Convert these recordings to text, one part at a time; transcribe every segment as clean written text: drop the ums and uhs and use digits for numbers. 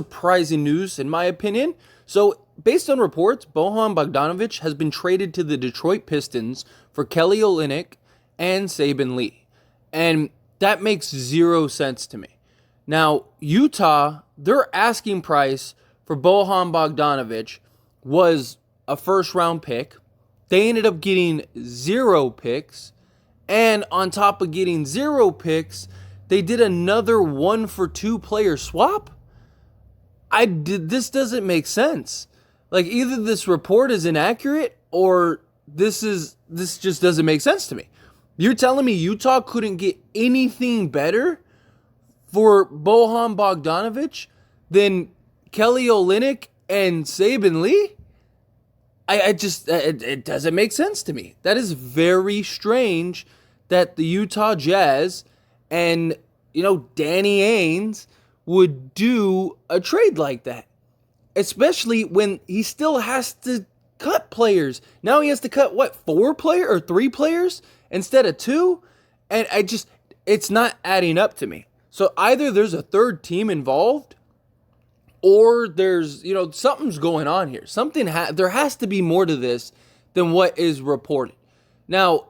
surprising news in my opinion. So, based on reports, Bojan Bogdanovic has been traded to the Detroit Pistons for Kelly Olynyk and Saben Lee. And that makes zero sense to me. Now, Utah, their asking price for Bojan Bogdanovic was a first round pick. They ended up getting 0 picks. And on top of getting 0 picks, they did another 1-for-2 player swap. This doesn't make sense. Like, either this report is inaccurate or this just doesn't make sense to me. You're telling me Utah couldn't get anything better for Bojan Bogdanovic than Kelly Olynyk and Saben Lee? It doesn't make sense to me. That is very strange that the Utah Jazz and, Danny Ainge would do a trade like that. Especially when he still has to cut players. Now he has to cut, 3 players instead of 2? And it's not adding up to me. So either there's a third team involved, or there's, something's going on here. There has to be more to this than what is reported. Now,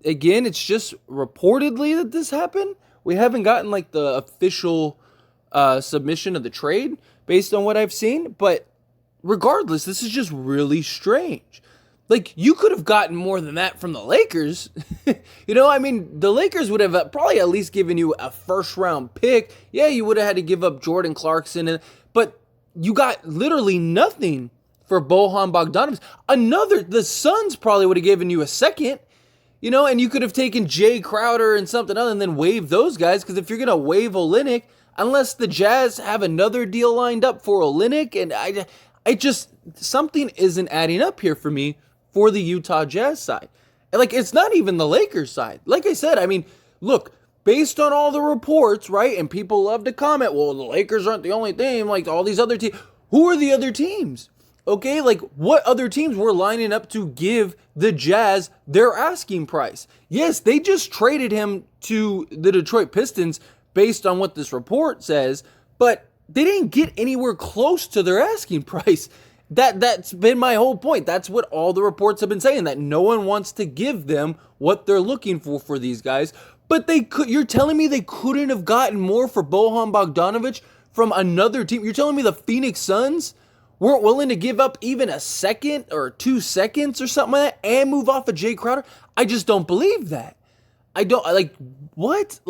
again, it's just reportedly that this happened. We haven't gotten the official submission of the trade based on what I've seen. But regardless, this is just really strange. You could have gotten more than that from the Lakers. The Lakers would have probably at least given you a first-round pick. Yeah, you would have had to give up Jordan Clarkson, but you got literally nothing for Bojan Bogdanovic. The Suns probably would have given you a second, and you could have taken Jay Crowder and something other and then waived those guys, because if you're going to waive Olynyk, unless the Jazz have another deal lined up for Olynyk, and something isn't adding up here for me for the Utah Jazz side. And it's not even the Lakers side. Like I said, look, based on all the reports, right, and people love to comment, well, the Lakers aren't the only team, all these other teams. Who are the other teams? Okay, what other teams were lining up to give the Jazz their asking price? Yes, they just traded him to the Detroit Pistons based on what this report says, but they didn't get anywhere close to their asking price. That's been my whole point. That's what all the reports have been saying, that no one wants to give them what they're looking for these guys. But you're telling me they couldn't have gotten more for Bojan Bogdanovic from another team? You're telling me the Phoenix Suns weren't willing to give up even a second or 2 seconds or something like that and move off of Jay Crowder? I just don't believe that. What?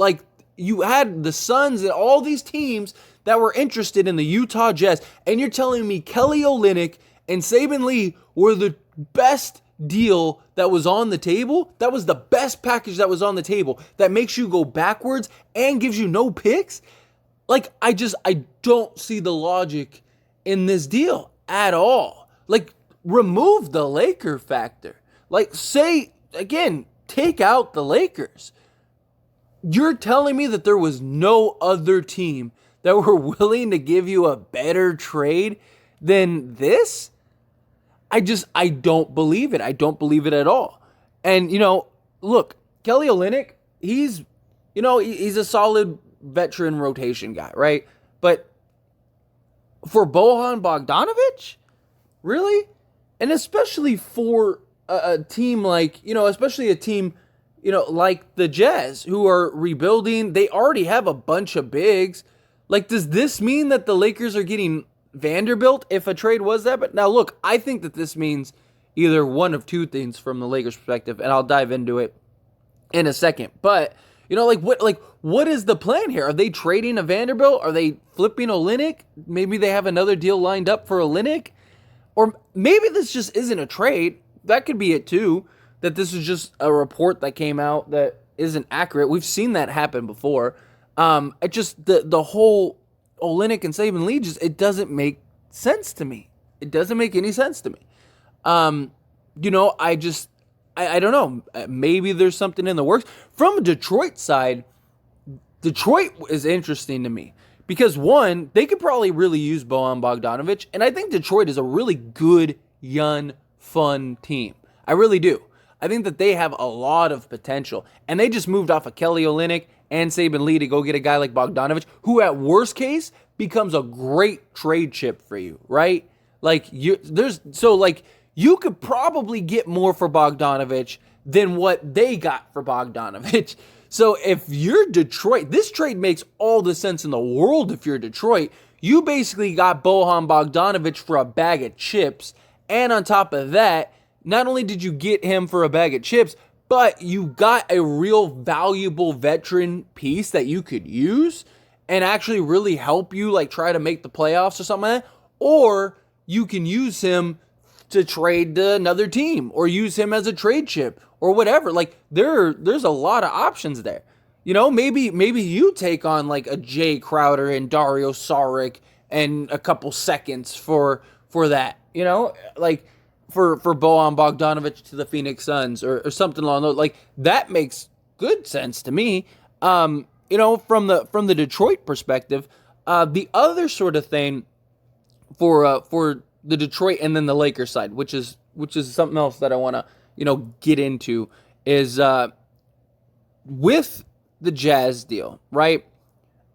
You had the Suns and all these teams that were interested in the Utah Jazz, and you're telling me Kelly Olynyk and Saben Lee were the best deal that was on the table? That was the best package that was on the table that makes you go backwards and gives you no picks? I don't see the logic in this deal at all. Remove the Laker factor. Take out the Lakers. You're telling me that there was no other team that were willing to give you a better trade than this? I don't believe it. I don't believe it at all. And, look, Kelly Olynyk, he's a solid veteran rotation guy, right? But for Bojan Bogdanovic? Really? And especially for a team especially a team like the Jazz, who are rebuilding. They already have a bunch of bigs. Does this mean that the Lakers are getting Vanderbilt if a trade was that? But now, look, I think that this means either one of two things from the Lakers' perspective, and I'll dive into it in a second. But, what is the plan here? Are they trading a Vanderbilt? Are they flipping Olynyk? Maybe they have another deal lined up for Olynyk? Or maybe this just isn't a trade. That could be it too, that this is just a report that came out that isn't accurate. We've seen that happen before. The whole Olynyk and Saben Lee, it doesn't make sense to me. It doesn't make any sense to me. I don't know. Maybe there's something in the works. From a Detroit side, Detroit is interesting to me. Because one, they could probably really use Bojan Bogdanovic. And I think Detroit is a really good, young, fun team. I really do. I think that they have a lot of potential. And they just moved off of Kelly Olynyk and Saben Lee to go get a guy like Bogdanovic, who at worst case becomes a great trade chip for you, right? You could probably get more for Bogdanovic than what they got for Bogdanovic. So if you're Detroit, this trade makes all the sense in the world. If you're Detroit, you basically got Bojan Bogdanovic for a bag of chips. And on top of that, not only did you get him for a bag of chips, but you got a real valuable veteran piece that you could use and actually really help you try to make the playoffs or something like that. Or you can use him to trade to another team or use him as a trade chip or whatever. There's a lot of options there. Maybe you take on a Jay Crowder and Dario Saric and a couple seconds for that, for Bojan Bogdanovic to the Phoenix Suns or something along those. That makes good sense to me. From the Detroit perspective, the other sort of thing for the Detroit and then the Lakers side, which is something else that I want to get into, is with the Jazz deal, right?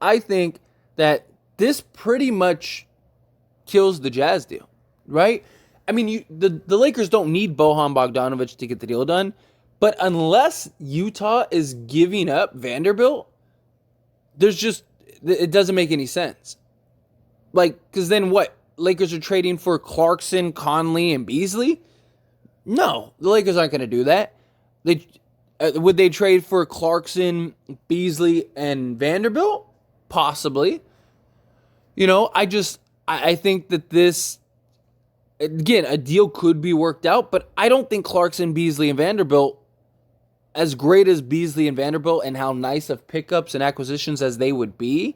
I think that this pretty much kills the Jazz deal, right? I mean, the Lakers don't need Bojan Bogdanovic to get the deal done, but unless Utah is giving up Vanderbilt, it doesn't make any sense. Because then what? Lakers are trading for Clarkson, Conley, and Beasley? No, the Lakers aren't going to do that. Would they trade for Clarkson, Beasley, and Vanderbilt? Possibly. I think that this, again, a deal could be worked out, but I don't think Clarkson, Beasley, and Vanderbilt, as great as Beasley and Vanderbilt and how nice of pickups and acquisitions as they would be,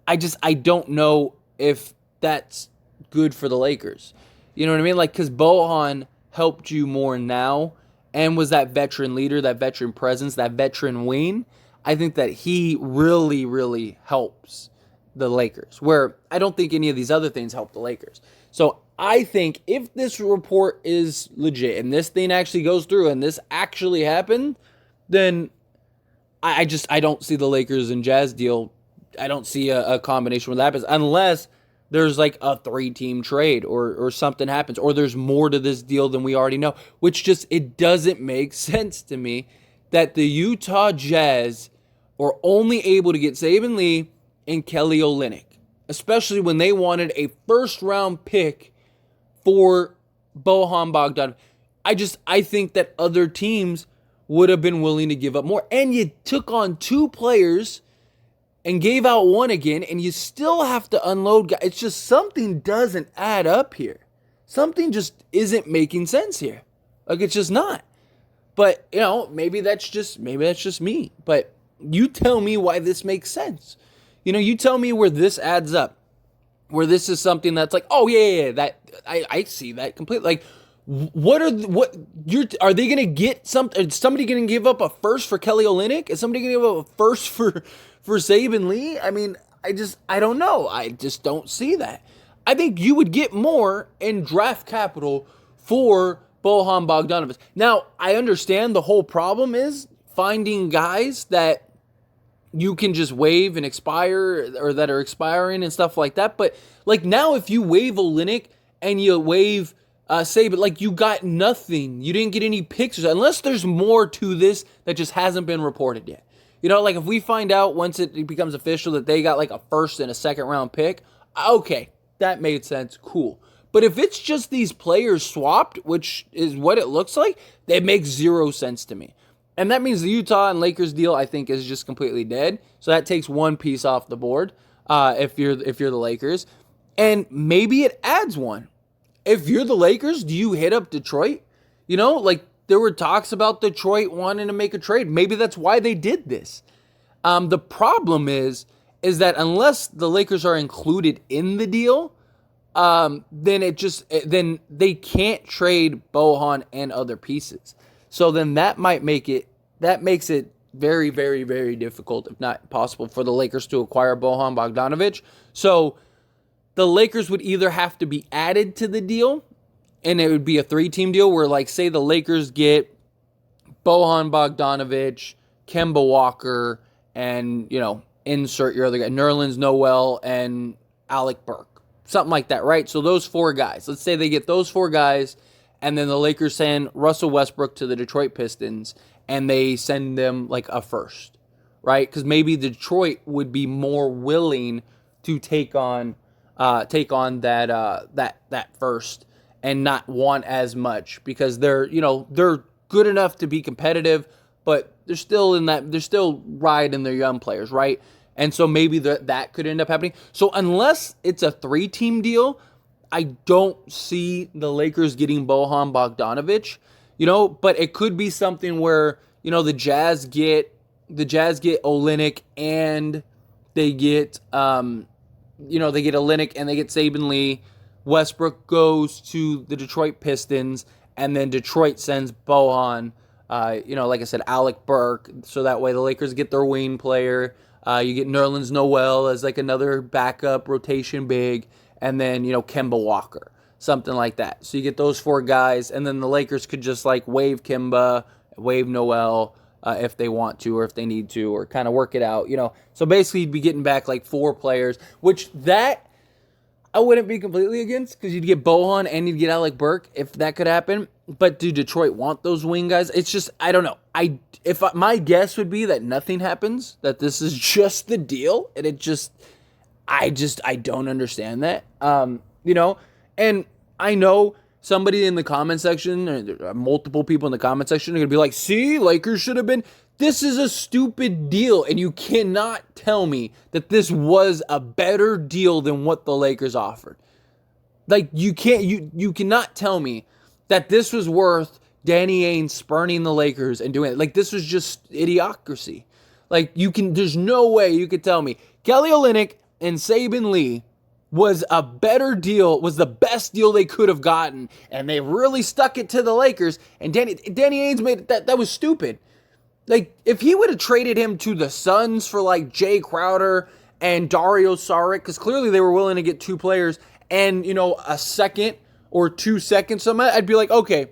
I don't know if that's good for the Lakers. You know what I mean? Because Bojan helped you more now and was that veteran leader, that veteran presence, that veteran wing. I think that he really, really helps the Lakers, where I don't think any of these other things help the Lakers. So I think if this report is legit and this thing actually goes through and this actually happened, then I don't see the Lakers and Jazz deal. I don't see a combination where that happens unless there's a 3-team trade or something happens, or there's more to this deal than we already know, which it doesn't make sense to me that the Utah Jazz are only able to get Saben Lee and Kelly Olynyk, especially when they wanted a first-round pick for Bojan Bogdanovic. I think that other teams would have been willing to give up more. And you took on 2 players and gave out one again, and you still have to unload guys. It's just something doesn't add up here. Something just isn't making sense here. It's just not. But, maybe that's just me. But you tell me why this makes sense. You tell me where this adds up. Where this is something that's oh yeah, that I see that completely. Are they gonna get something? Is somebody gonna give up a first for Kelly Olynyk? Is somebody gonna give up a first for Saben Lee? I mean, I don't know. I just don't see that. I think you would get more in draft capital for Bojan Bogdanovic. Now, I understand the whole problem is finding guys that you can just waive and expire or that are expiring and stuff like that. But now if you waive Olynyk and you waive Saben, you got nothing. You didn't get any picks unless there's more to this that just hasn't been reported yet. If we find out once it becomes official that they got a first and a second round pick, okay, that made sense. Cool. But if it's just these players swapped, which is what it looks like, that makes zero sense to me. And that means the Utah and Lakers deal, I think, is just completely dead. So that takes one piece off the board if you're the Lakers. And maybe it adds one. If you're the Lakers, do you hit up Detroit? There were talks about Detroit wanting to make a trade. Maybe that's why they did this. The problem is that unless the Lakers are included in the deal, then then they can't trade Bojan and other pieces. So then that makes it very, very, very difficult, if not impossible, for the Lakers to acquire Bojan Bogdanovic. So the Lakers would either have to be added to the deal, and it would be a 3-team deal where, say the Lakers get Bojan Bogdanovic, Kemba Walker, and, insert your other guy, Nerlens Noel and Alec Burke. Something like that, right? So those 4 guys. Let's say they get those 4 guys, and then the Lakers send Russell Westbrook to the Detroit Pistons, and they send them like a first, right? Because maybe Detroit would be more willing to take on that first and not want as much, because they're good enough to be competitive, but they're still riding their young players, right? And so maybe that could end up happening. So unless it's a 3-team deal, I don't see the Lakers getting Bojan Bogdanovic, but it could be something where, the Jazz get Olynyk, and they get Olynyk and they get Saben Lee. Westbrook goes to the Detroit Pistons, and then Detroit sends Bojan, like I said, Alec Burke, so that way the Lakers get their wing player. You get Nerlens Noel as like another backup rotation big, and then, Kemba Walker, something like that. So you get those 4 guys, and then the Lakers could just like waive Kemba, waive Noel if they want to, or if they need to, or kind of work it out, So basically you'd be getting back like 4 players, which that I wouldn't be completely against, because you'd get Bojan and you'd get Alec Burke if that could happen. But do Detroit want those wing guys? It's just, I don't know. My guess would be that nothing happens, that this is just the deal, and I don't understand that. And I know somebody in the comment section, or multiple people in the comment section, are going to be like, see, Lakers should have been. This is a stupid deal, and you cannot tell me that this was a better deal than what the Lakers offered. Like, you cannot tell me that this was worth Danny Ainge spurning the Lakers and doing it. Like, this was just idiocracy. Like, there's no way you could tell me Kelly Olynyk and Saben Lee was a better deal, was the best deal they could have gotten, and they really stuck it to the Lakers, and Danny Ainge made it. That was stupid. Like, if he would have traded him to the Suns for, like, Jay Crowder and Dario Saric, because clearly they were willing to get 2 players and, a second or 2 seconds, I'd be like, okay,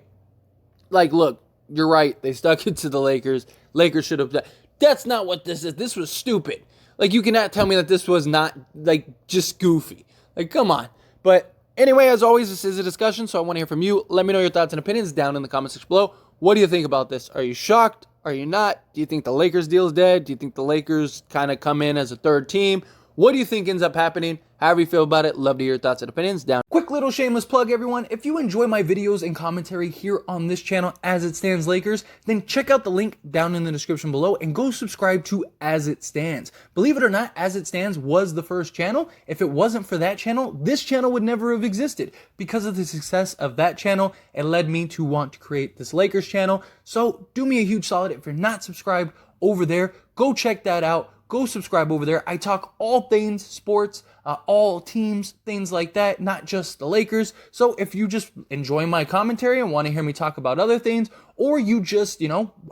like, look, you're right. They stuck it to the Lakers. Lakers should have. That's not what this is. This was stupid. Like, you cannot tell me that this was not, like, just goofy. Like, come on. But anyway, as always, this is a discussion, so I want to hear from you. Let me know your thoughts and opinions down in the comment section below. What do you think about this? Are you shocked? Are you not? Do you think the Lakers deal is dead? Do you think the Lakers kind of come in as a 3rd team? What do you think ends up happening? However you feel about it, love to hear your thoughts and opinions down. Quick little shameless plug, everyone. If you enjoy my videos and commentary here on this channel, As It Stands Lakers, then check out the link down in the description below and go subscribe to As It Stands. Believe it or not, As It Stands was the first channel. If it wasn't for that channel, this channel would never have existed. Because of the success of that channel, it led me to want to create this Lakers channel. So do me a huge solid. If you're not subscribed over there, go check that out. Go subscribe over there. I talk all things sports, all teams, things like that, not just the Lakers. So if you just enjoy my commentary and want to hear me talk about other things, or you just,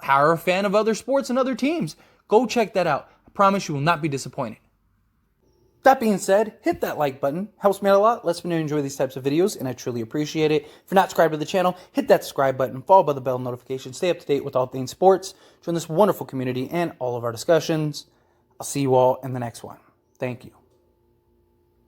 are a fan of other sports and other teams, go check that out. I promise you will not be disappointed. That being said, hit that like button. Helps me out a lot. Lets me know you enjoy these types of videos, and I truly appreciate it. If you're not subscribed to the channel, hit that subscribe button, followed by the bell notification. Stay up to date with all things sports. Join this wonderful community and all of our discussions. I'll see you all in the next one. Thank you.